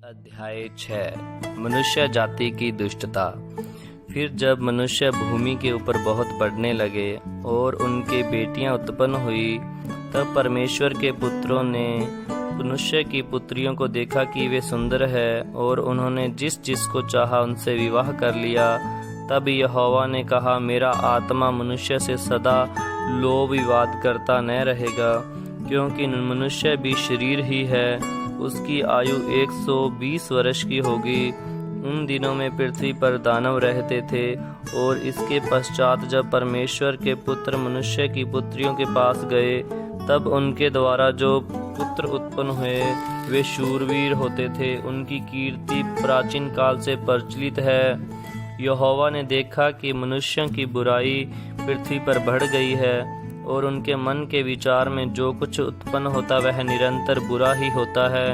अध्याय 6 मनुष्य जाति की दुष्टता। फिर जब मनुष्य भूमि के ऊपर बहुत बढ़ने लगे और उनके बेटियां उत्पन्न हुई, तब परमेश्वर के पुत्रों ने मनुष्य की पुत्रियों को देखा कि वे सुंदर है, और उन्होंने जिस जिसको चाहा उनसे विवाह कर लिया। तब यहोवा ने कहा, मेरा आत्मा मनुष्य से सदा लोभ विवाद करता न रहेगा, क्योंकि मनुष्य भी शरीर ही है। उसकी आयु 120 वर्ष की होगी। उन दिनों में पृथ्वी पर दानव रहते थे, और इसके पश्चात जब परमेश्वर के पुत्र मनुष्य की पुत्रियों के पास गए, तब उनके द्वारा जो पुत्र उत्पन्न हुए वे शूरवीर होते थे। उनकी कीर्ति प्राचीन काल से प्रचलित है। यहोवा ने देखा कि मनुष्यों की बुराई पृथ्वी पर बढ़ गई है, और उनके मन के विचार में जो कुछ उत्पन्न होता वह निरंतर बुरा ही होता है।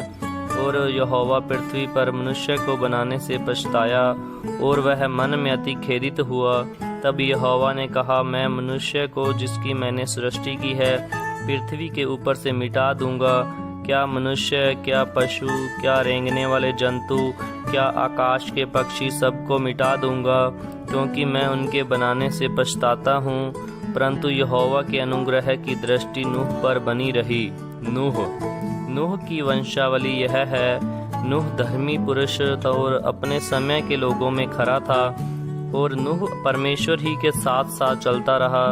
और यहोवा पृथ्वी पर मनुष्य को बनाने से पछताया, और वह मन में अति खेदित हुआ। तब यहोवा ने कहा, मैं मनुष्य को जिसकी मैंने सृष्टि की है पृथ्वी के ऊपर से मिटा दूंगा। क्या मनुष्य, क्या पशु, क्या रेंगने वाले जंतु, क्या आकाश के पक्षी, सबको मिटा दूंगा, क्योंकि मैं उनके बनाने से पछताता हूँ। परंतु यहोवा के अनुग्रह की दृष्टि नूह पर बनी रही। नूह की वंशावली यह है। नूह धर्मी पुरुष और अपने समय के लोगों में खरा था, और नूह परमेश्वर ही के साथ साथ चलता रहा।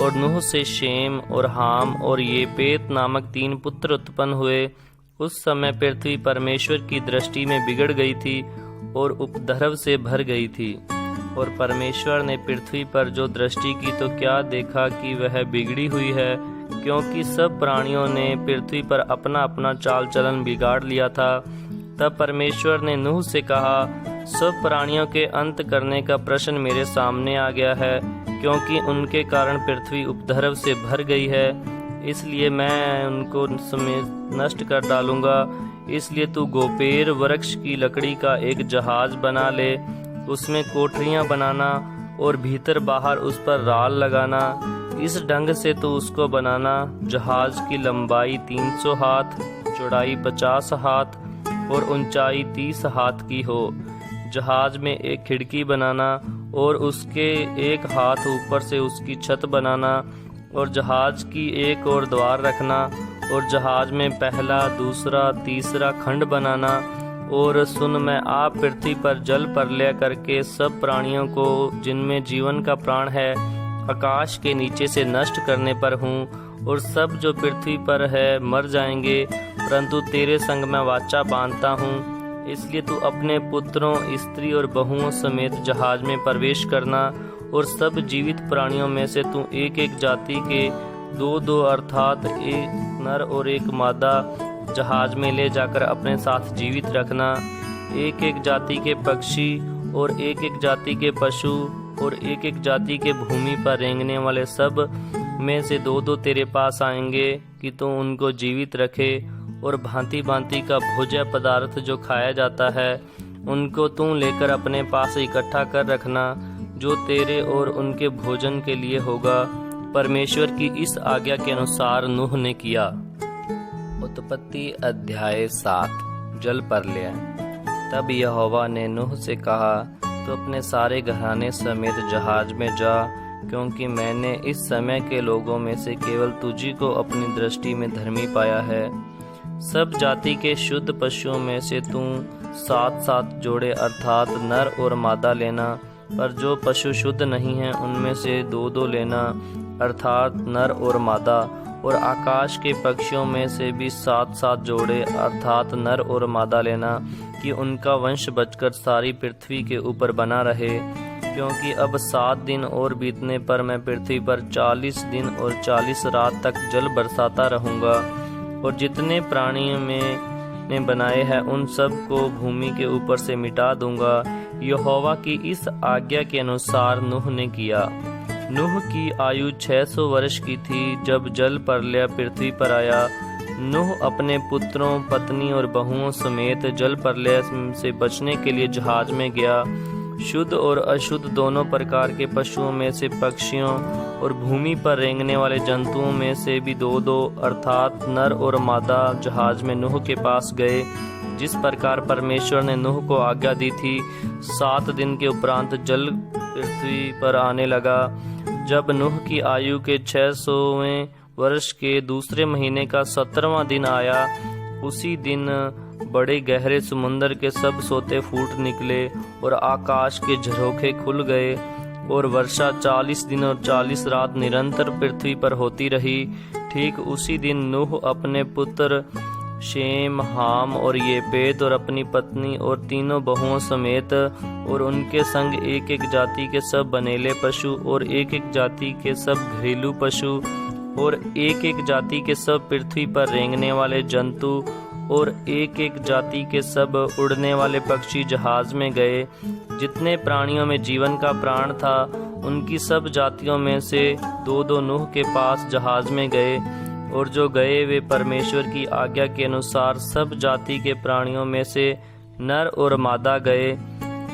और नूह से शेम और हाम और येपेत नामक 3 पुत्र उत्पन्न हुए। उस समय पृथ्वी परमेश्वर की दृष्टि में बिगड़ गई थी और उपद्रव से भर गई थी। और परमेश्वर ने पृथ्वी पर जो दृष्टि की तो क्या देखा कि वह बिगड़ी हुई है, क्योंकि सब प्राणियों ने पृथ्वी पर अपना अपना चाल चलन बिगाड़ लिया था। तब परमेश्वर ने नूह से कहा, सब प्राणियों के अंत करने का प्रश्न मेरे सामने आ गया है, क्योंकि उनके कारण पृथ्वी उपद्रव से भर गई है। इसलिए मैं उनको समेत नष्ट कर डालूंगा। इसलिए तू गोपेर वृक्ष की लकड़ी का एक जहाज बना ले, उसमें कोठरियां बनाना और भीतर बाहर उस पर राल लगाना। इस ढंग से तो उसको बनाना, जहाज की लंबाई 300 हाथ, चौड़ाई 50 हाथ और ऊंचाई 30 हाथ की हो। जहाज में एक खिड़की बनाना और उसके एक हाथ ऊपर से उसकी छत बनाना, और जहाज की एक ओर द्वार रखना, और जहाज में पहला, दूसरा, तीसरा खंड बनाना। और सुन, मैं आप पृथ्वी पर जल प्रलय करके सब प्राणियों को जिनमें जीवन का प्राण है आकाश के नीचे से नष्ट करने पर हूँ, और सब जो पृथ्वी पर है मर जाएंगे। परंतु तेरे संग मैं वाचा बांधता हूँ। इसलिए तू अपने पुत्रों, स्त्री और बहुओं समेत जहाज में प्रवेश करना, और सब जीवित प्राणियों में से तू एक एक जाति के 2-2 अर्थात एक नर और एक मादा जहाज में ले जाकर अपने साथ जीवित रखना। एक एक जाति के पक्षी और एक एक जाति के पशु और एक एक जाति के भूमि पर रेंगने वाले सब में से 2-2 तेरे पास आएंगे, कि तू उनको जीवित रखे। और भांति भांति का भोज्य पदार्थ जो खाया जाता है उनको तू लेकर अपने पास इकट्ठा कर रखना, जो तेरे और उनके भोजन के लिए होगा। परमेश्वर की इस आज्ञा के अनुसार नूह ने किया। उत्पत्ति अध्याय 7 जल प्रलय। तब यहोवा ने नूह से कहा, तो अपने सारे घराने समेत जहाज में जा, क्योंकि मैंने इस समय के लोगों में से केवल तुझी को अपनी दृष्टि में धर्मी पाया है। सब जाति के शुद्ध पशुओं में से तू 7-7 जोड़े अर्थात नर और मादा लेना, पर जो पशु शुद्ध नहीं हैं उनमें से 2-2 लेना अर्थात नर और मादा। और आकाश के पक्षियों में से भी 7-7 जोड़े अर्थात नर और मादा लेना, कि उनका वंश बचकर सारी पृथ्वी के ऊपर बना रहे। क्योंकि अब 7 दिन और बीतने पर मैं पृथ्वी पर 40 दिन और 40 रात तक जल बरसाता रहूंगा, और जितने प्राणियों ने बनाए हैं उन सब को भूमि के ऊपर से मिटा दूंगा। यहोवा की इस आज्ञा के अनुसार नूह ने किया। नूह की आयु 600 वर्ष की थी जब जल प्रलय पृथ्वी पर आया। नूह अपने पुत्रों, पत्नी और बहुओं समेत जल प्रलय से बचने के लिए जहाज में गया। शुद्ध और अशुद्ध दोनों प्रकार के पशुओं में से पक्षियों और भूमि पर रेंगने वाले जंतुओं में से भी 2-2 अर्थात नर और मादा जहाज में नूह के पास गए। जिस प्रकार परमेश्वर ने नूह को आज्ञा दी थी। 7 दिन के उपरांत जल पृथ्वी पर आने लगा। जब नूह की आयु के 600वें वर्ष के दूसरे महीने का 17वां दिन आया, उसी दिन बड़े गहरे समुद्र के सब सोते फूट निकले और आकाश के झरोखे खुल गए और वर्षा 40 दिन और 40 रात निरंतर पृथ्वी पर होती रही। ठीक उसी दिन नूह अपने पुत्र शेम, हाम और येपेत और अपनी पत्नी और तीनों बहुओं समेत और उनके संग एक एक जाति के सब बनेले पशु और एक एक जाति के सब घरेलू पशु और एक एक जाति के सब पृथ्वी पर रेंगने वाले जंतु और एक एक जाति के सब उड़ने वाले पक्षी जहाज में गए। जितने प्राणियों में जीवन का प्राण था, उनकी सब जातियों में से 2-2 नूह के पास जहाज में गए, और जो गए वे परमेश्वर की आज्ञा के अनुसार सब जाति के प्राणियों में से नर और मादा गए।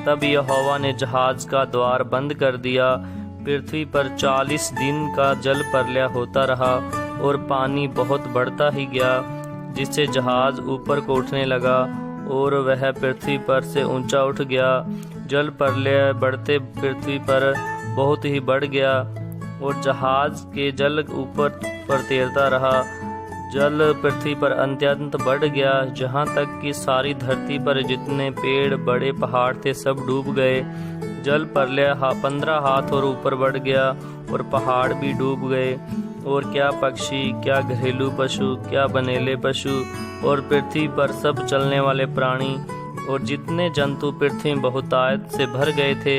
तब यहोवा ने जहाज का द्वार बंद कर दिया। पृथ्वी पर 40 दिन का जल प्रलय होता रहा और पानी बहुत बढ़ता ही गया, जिससे जहाज ऊपर को उठने लगा और वह पृथ्वी पर से ऊंचा उठ गया। जल प्रलय बढ़ते पृथ्वी पर बहुत ही बढ़ गया और जहाज के जल ऊपर पर तैरता रहा। जल पृथ्वी पर अत्यंत बढ़ गया, जहाँ तक कि सारी धरती पर जितने पेड़ बड़े पहाड़ थे सब डूब गए। जल प्रलय 15 हाथ और ऊपर बढ़ गया और पहाड़ भी डूब गए। और क्या पक्षी, क्या घरेलू पशु, क्या बनेले पशु और पृथ्वी पर सब चलने वाले प्राणी और जितने जंतु पृथ्वी में बहुतायत से भर गए थे,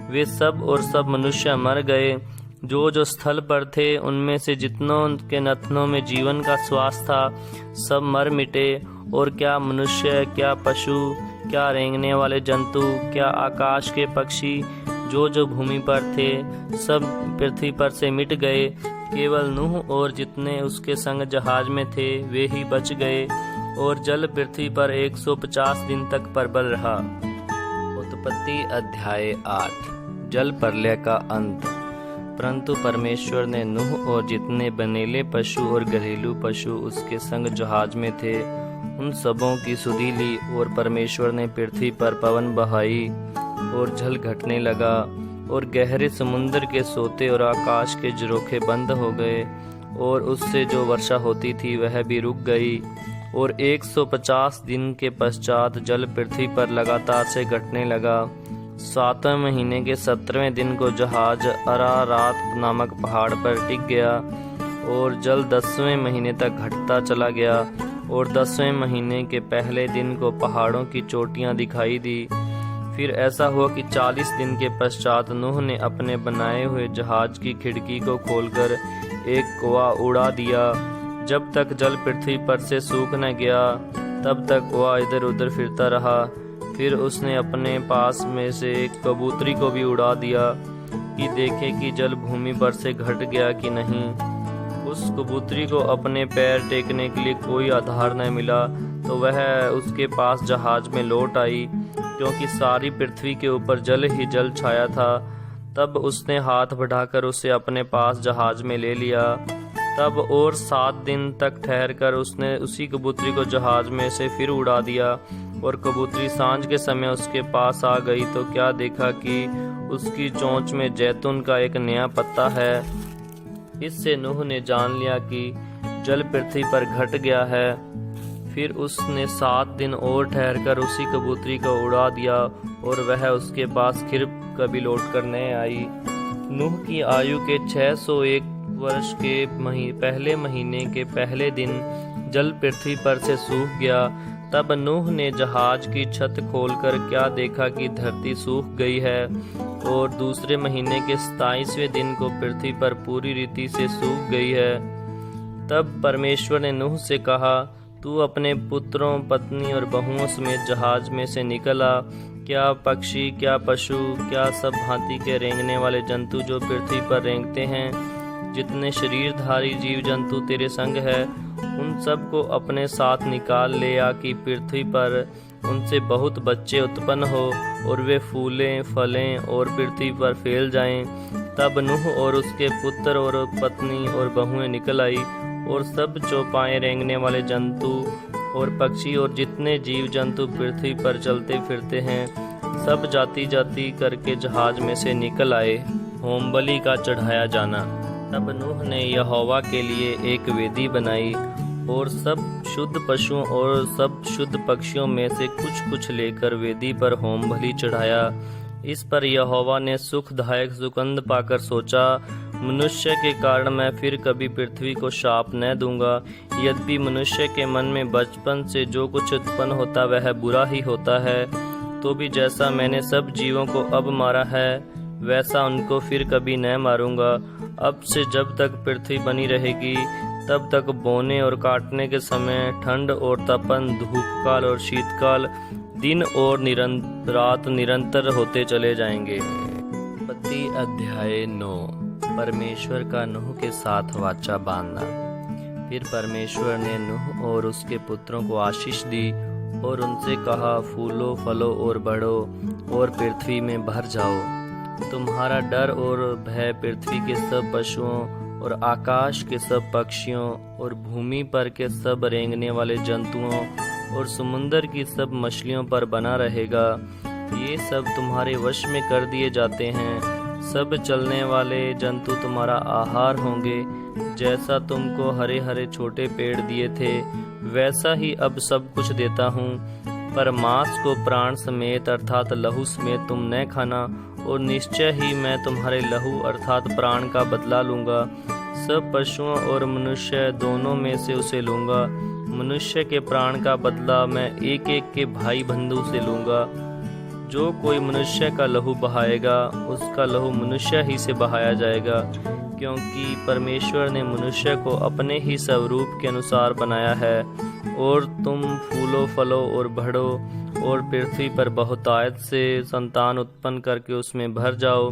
वे सब और सब मनुष्य मर गए। जो स्थल पर थे, उनमें से जितनों के नथनों में जीवन का श्वास था, सब मर मिटे। और क्या मनुष्य, क्या पशु, क्या रेंगने वाले जंतु, क्या आकाश के पक्षी, जो भूमि पर थे, सब पृथ्वी पर से मिट गए। केवल नूह और जितने उसके संग जहाज में थे, वे ही बच गए। और जल पृथ्वी पर 150 दिन तक प्रबल रहा। उत्पत्ति अध्याय 8। जल प्रलय का अंत। परंतु परमेश्वर ने नूह और जितने बनेले पशु और घरेलू पशु उसके संग जहाज में थे, उन सबों की सुधि ली। और परमेश्वर ने पृथ्वी पर पवन बहाई और जल घटने लगा और गहरे समुद्र के सोते और आकाश के झरोखे बंद हो गए और उससे जो वर्षा होती थी वह भी रुक गई। और 150 दिन के पश्चात जल पृथ्वी पर लगातार से घटने लगा। 7वें महीने के 17वें दिन को जहाज अरारात नामक पहाड़ पर टिक गया और जल 10वें महीने तक घटता चला गया। और 10वें महीने के पहले दिन को पहाड़ों की चोटियां दिखाई दी। फिर ऐसा हुआ कि 40 दिन के पश्चात नूह ने अपने बनाए हुए जहाज की खिड़की को खोलकर एक कुआं उड़ा दिया। जब तक जल पृथ्वी पर से सूख न गया, तब तक कुआं इधर उधर फिरता रहा। फिर उसने अपने पास में से एक कबूतरी को भी उड़ा दिया कि देखे कि जल भूमि पर से घट गया कि नहीं। उस कबूतरी को अपने पैर टेकने के लिए कोई आधार न मिला, तो वह उसके पास जहाज में लौट आई, क्योंकि सारी पृथ्वी के ऊपर जल ही जल छाया था। तब उसने हाथ बढ़ाकर उसे अपने पास जहाज में ले लिया। तब और 7 दिन तक ठहरकर उसने उसी कबूतरी को जहाज में से फिर उड़ा दिया। और कबूतरी सांझ के समय उसके पास आ गई तो क्या देखा कि उसकी चोंच में जैतून का एक नया पत्ता है। इससे नूह ने जान लिया कि जल पृथ्वी पर घट गया है। फिर उसने 7 दिन और ठहरकर उसी कबूतरी को उड़ा दिया और वह उसके पास फिर कभी लौट कर न आई। नूह की आयु के 601 वर्ष के पहले महीने के पहले दिन जल पृथ्वी पर से सूख गया। तब नूह ने जहाज की छत खोलकर क्या देखा कि धरती सूख गई है। और दूसरे महीने के 27वें दिन को पृथ्वी पर पूरी रीति से सूख गई है। तब परमेश्वर ने नूह से कहा, तू अपने पुत्रों, पत्नी और बहुओं समेत जहाज में से निकल आ। क्या पक्षी, क्या पशु, क्या सब भांति के रेंगने वाले जंतु जो पृथ्वी पर रेंगते हैं, जितने शरीरधारी जीव जंतु तेरे संग है, उन सब को अपने साथ निकाल ले आ कि पृथ्वी पर उनसे बहुत बच्चे उत्पन्न हो और वे फूलें, फलें और पृथ्वी पर फैल जाएं। तब नूह और उसके पुत्र और पत्नी और बहुएं निकल आई और सब चौपाएं रेंगने वाले जंतु और पक्षी और जितने जीव जंतु पृथ्वी पर चलते फिरते हैं, सब जाति जाति करके जहाज में से निकल आए। होम बलि का चढ़ाया जाना। तब नूह ने यहोवा के लिए एक वेदी बनाई और सब शुद्ध पशुओं और सब शुद्ध पक्षियों में से कुछ कुछ लेकर वेदी पर होम बलि चढ़ाया। इस पर यहोवा ने सुखदायक सुगंध पाकर सोचा, मनुष्य के कारण मैं फिर कभी पृथ्वी को शाप न दूंगा। यद्यपि मनुष्य के मन में बचपन से जो कुछ उत्पन्न होता वह बुरा ही होता है, तो भी जैसा मैंने सब जीवों को अब मारा है वैसा उनको फिर कभी न मारूंगा। अब से जब तक पृथ्वी बनी रहेगी तब तक बोने और काटने के समय, ठंड और तपन, धूप काल और शीतकाल, दिन और रात निरंतर होते चले जाएंगे। उत्पत्ति अध्याय 9। परमेश्वर का नूह के साथ वाचा बांधना। फिर परमेश्वर ने नूह और उसके पुत्रों को आशीष दी और उनसे कहा, फूलो फलो और बढ़ो और पृथ्वी में भर जाओ। तुम्हारा डर और भय पृथ्वी के सब पशुओं और आकाश के सब पक्षियों और भूमि पर के सब रेंगने वाले जंतुओं और समुंदर की सब मछलियों पर बना रहेगा। ये सब तुम्हारे वश में कर दिए जाते हैं। सब चलने वाले जंतु तुम्हारा आहार होंगे। जैसा तुमको हरे हरे छोटे पेड़ दिए थे वैसा ही अब सब कुछ देता हूँ। पर मांस को प्राण समेत अर्थात लहू समेत तुम न खाना, और निश्चय ही मैं तुम्हारे लहू अर्थात प्राण का बदला लूँगा। सब पशुओं और मनुष्य दोनों में से उसे लूँगा। मनुष्य के प्राण का बदला मैं एक एक के भाई बंधु से लूँगा। जो कोई मनुष्य का लहू बहाएगा उसका लहू मनुष्य ही से बहाया जाएगा, क्योंकि परमेश्वर ने मनुष्य को अपने ही स्वरूप के अनुसार बनाया है। और तुम फूलो फलो और बढ़ो और पृथ्वी पर बहुतायत से संतान उत्पन्न करके उसमें भर जाओ।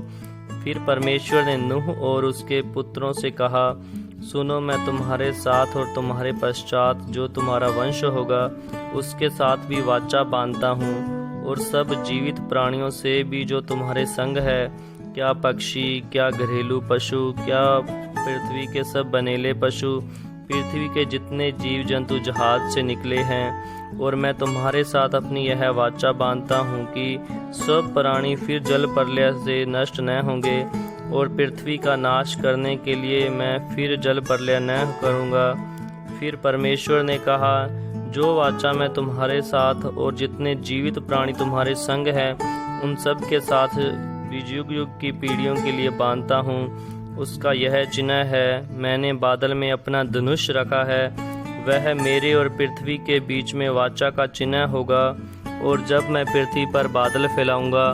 फिर परमेश्वर ने नूह और उसके पुत्रों से कहा, सुनो, मैं तुम्हारे साथ और तुम्हारे पश्चात जो तुम्हारा वंश होगा उसके साथ भी वाचा बांधता हूँ, और सब जीवित प्राणियों से भी जो तुम्हारे संग है, क्या पक्षी, क्या घरेलू पशु, क्या पृथ्वी के सब बनेले पशु, पृथ्वी के जितने जीव जंतु जहाज से निकले हैं। और मैं तुम्हारे साथ अपनी यह वाचा बांधता हूँ कि सब प्राणी फिर जल प्रलय से नष्ट न होंगे, और पृथ्वी का नाश करने के लिए मैं फिर जल प्रलय न करूँगा। फिर परमेश्वर ने कहा, जो वाचा मैं तुम्हारे साथ और जितने जीवित प्राणी तुम्हारे संग हैं उन सब के साथ युग युग की पीढ़ियों के लिए बांधता हूँ, उसका यह चिन्ह है, मैंने बादल में अपना धनुष रखा है। वह मेरे और पृथ्वी के बीच में वाचा का चिन्ह होगा। और जब मैं पृथ्वी पर बादल फैलाऊंगा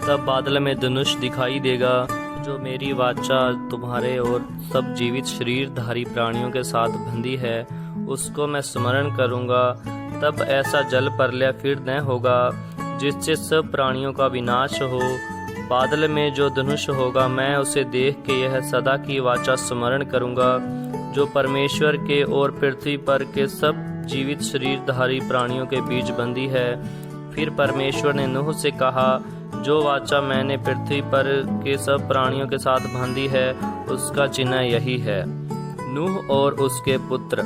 तब बादल में धनुष दिखाई देगा। जो मेरी वाचा तुम्हारे और सब जीवित शरीरधारी प्राणियों के साथ बंधी है उसको मैं स्मरण करूंगा। तब ऐसा जल प्रलय फिर न होगा जिससे सब प्राणियों का विनाश हो। बादल में जो धनुष होगा मैं उसे देख के यह सदा की वाचा स्मरण करूंगा जो परमेश्वर के और पृथ्वी पर के सब जीवित शरीरधारी प्राणियों के बीच बंधी है। फिर परमेश्वर ने नूह से कहा, जो वाचा मैंने पृथ्वी पर के सब प्राणियों के साथ बांधी है उसका चिन्ह यही है। नूह और उसके पुत्र।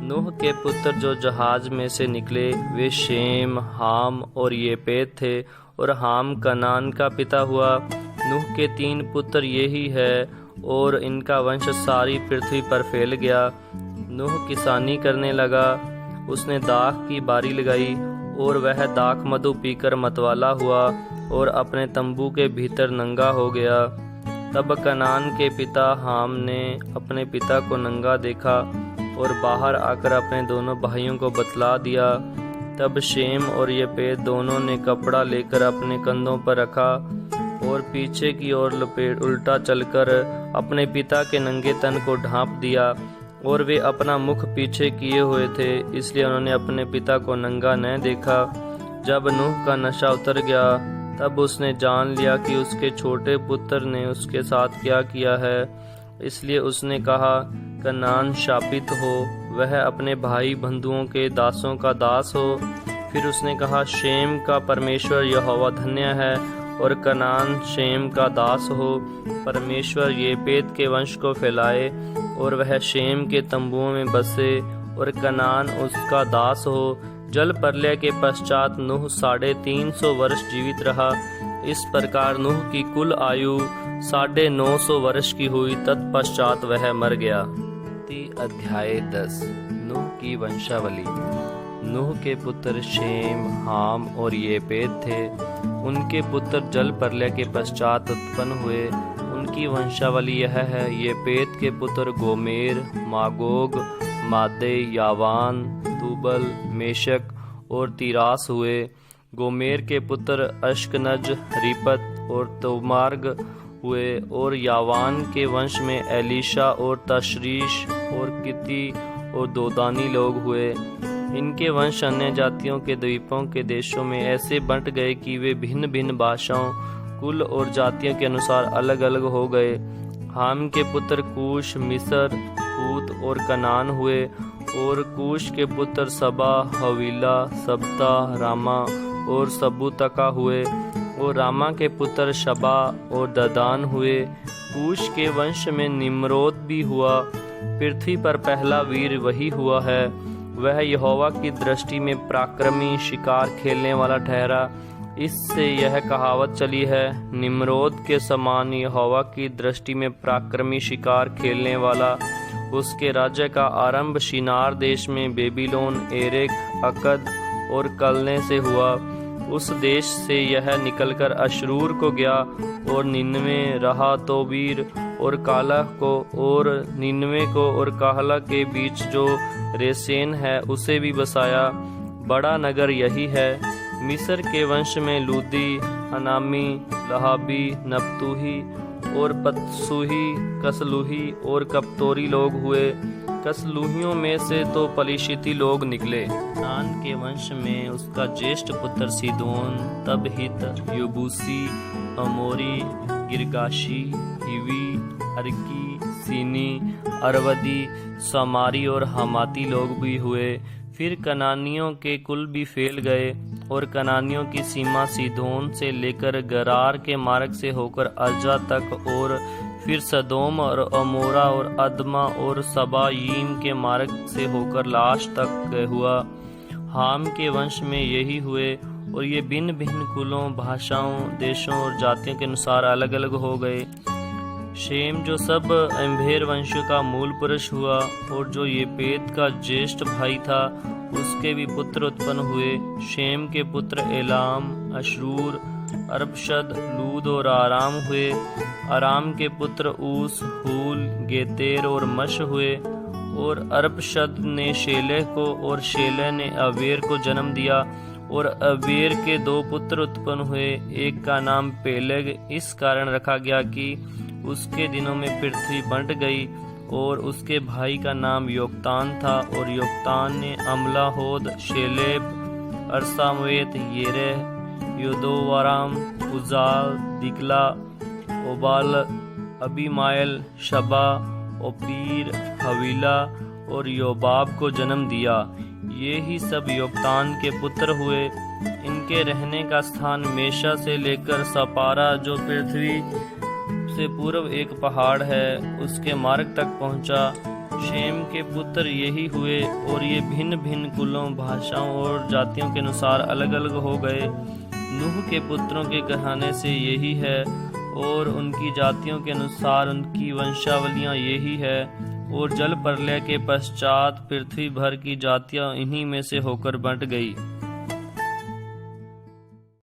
नूह के पुत्र जो जहाज में से निकले वे शेम, हाम और येपेत थे, और हाम कनान का पिता हुआ। नूह के 3 पुत्र यही है, और इनका वंश सारी पृथ्वी पर फैल गया। नूह किसानी करने लगा, उसने दाख की बारी लगाई, और वह दाख मधु पीकर मतवाला हुआ और अपने तंबू के भीतर नंगा हो गया। तब कनान के पिता हाम ने अपने पिता को नंगा देखा और बाहर आकर अपने दोनों भाइयों को बतला दिया। तब शेम और येपेत दोनों ने कपड़ा लेकर अपने कंधों पर रखा और पीछे की ओर लपेट उल्टा चलकर अपने पिता के नंगे तन को ढांप दिया। और वे अपना मुख पीछे किए हुए थे, इसलिए उन्होंने अपने पिता को नंगा न देखा। जब नूह का नशा उतर गया तब उसने जान लिया कि उसके छोटे पुत्र ने उसके साथ क्या किया है। इसलिए उसने कहा, कनान शापित हो, वह अपने भाई बंधुओं के दासों का दास हो। फिर उसने कहा, शेम का परमेश्वर यहोवा धन्य है और कनान शेम का दास हो। परमेश्वर येपेत के वंश को फैलाए और वह शेम के तंबुओं में बसे और कनान उसका दास हो। जल प्रलय के पश्चात नूह 350 वर्ष जीवित रहा। इस प्रकार नूह की कुल आयु 950 वर्ष की हुई। तत्पश्चात वह मर गया। अध्याय 10 नूह की वंशावली। नूह के पुत्र शेम, हाम और येपेत थे। उनके पुत्र जल प्रलय के पश्चात उत्पन्न हुए। उनकी वंशावली यह है। येपेत के पुत्र गोमेर, मागोग, मादे, यावान, तुबल, मेशक और तिरास हुए। गोमेर के पुत्र अश्कनज, रिपत और तोमार्ग हुए। और यावान के वंश में एलीशा और तशरीश और किती और दोदानी लोग हुए। इनके वंश अन्य जातियों के द्वीपों के देशों में ऐसे बंट गए कि वे भिन्न भिन्न भाषाओं, कुल और जातियों के अनुसार अलग अलग हो गए। हाम के पुत्र कूश, मिस्र, पूत और कनान हुए। और कूश के पुत्र सबा, हवीला, सबता, रामा और सबूतका हुए। और रामा के पुत्र शबा और ददान हुए। कूश के वंश में निम्रोद भी हुआ। पृथ्वी पर पहला वीर वही हुआ है। वह यहोवा की दृष्टि में पराक्रमी, शिकार खेलने वाला ठहरा। इससे यह कहावत चली है, निम्रोद के समान यहोवा की दृष्टि में पराक्रमी, शिकार खेलने वाला। उसके राज्य का आरंभ शिनार देश में बेबीलोन, एरेक, अकद और कलने से हुआ। उस देश से यह निकलकर अशरूर को गया और निन्वे, रहा, तोबीर और कालह को, और निन्वे को और काहला के बीच जो रेसेन है उसे भी बसाया। बड़ा नगर यही है। मिस्र के वंश में लूदी, अनामी, लहाबी, नप्तूही और पतसूही, कसलूही और कप्तोरी लोग हुए। कसलूहियों में से तो पलिशिती लोग निकले। नान के वंश में उसका ज्येष्ठ पुत्र सीदोन, तबहित, यबूसी, अमोरी, गिरगाशी, हिवी, अर्की, सीनी, अरवदी, समारी और हमाती लोग भी हुए। फिर कनानियों के कुल भी फैल गए। और कनानियों की सीमा सीदोन से लेकर गरार के मार्ग से होकर अजा तक, और फिर सदोम और अमोरा और अदमा और सबायीम के मार्ग से होकर लाश तक हुआ। हाम के वंश में यही हुए। और ये भिन्न भिन्न कुलों, भाषाओं, देशों और जातियों के अनुसार अलग अलग हो गए। शेम जो सब एम्भेर वंश का मूल पुरुष हुआ और जो येपेत का ज्येष्ठ भाई था, उसके भी पुत्र उत्पन्न हुए। शेम के पुत्र एलाम, अशरूर, अरबशद, लूद और आराम हुए। आराम के पुत्र ऊस, हूल, गेतेर और मश हुए। और अरबशद ने शेलह को, और शेलह ने अवेर को जन्म दिया। और अवेर के 2 पुत्र उत्पन्न हुए। एक का नाम पेलेग इस कारण रखा गया कि उसके दिनों में पृथ्वी बंट गई। और उसके भाई का नाम योक्तान था। और योक्तान ने अमलाहोद, शेलेब, अरसामवेत, येरेह, योदोवाराम, उजाल, दिकला, ओबाल, अबीमायल, शबा, ओपीर, हवीला और योबाब को जन्म दिया। ये ही सब योक्तान के पुत्र हुए। इनके रहने का स्थान मेशा से लेकर सपारा, जो पृथ्वी से पूर्व एक पहाड़ है, उसके मार्ग तक पहुंचा। शेम के पुत्र यही हुए। और ये भिन्न भिन्न कुलों, भाषाओं और जातियों के अनुसार अलग अलग हो गए। नूह के पुत्रों के घराने से यही है। और उनकी जातियों के अनुसार उनकी वंशावलियां यही है। और जल प्रलय के पश्चात पृथ्वी भर की जातियां इन्हीं में से होकर बंट गई।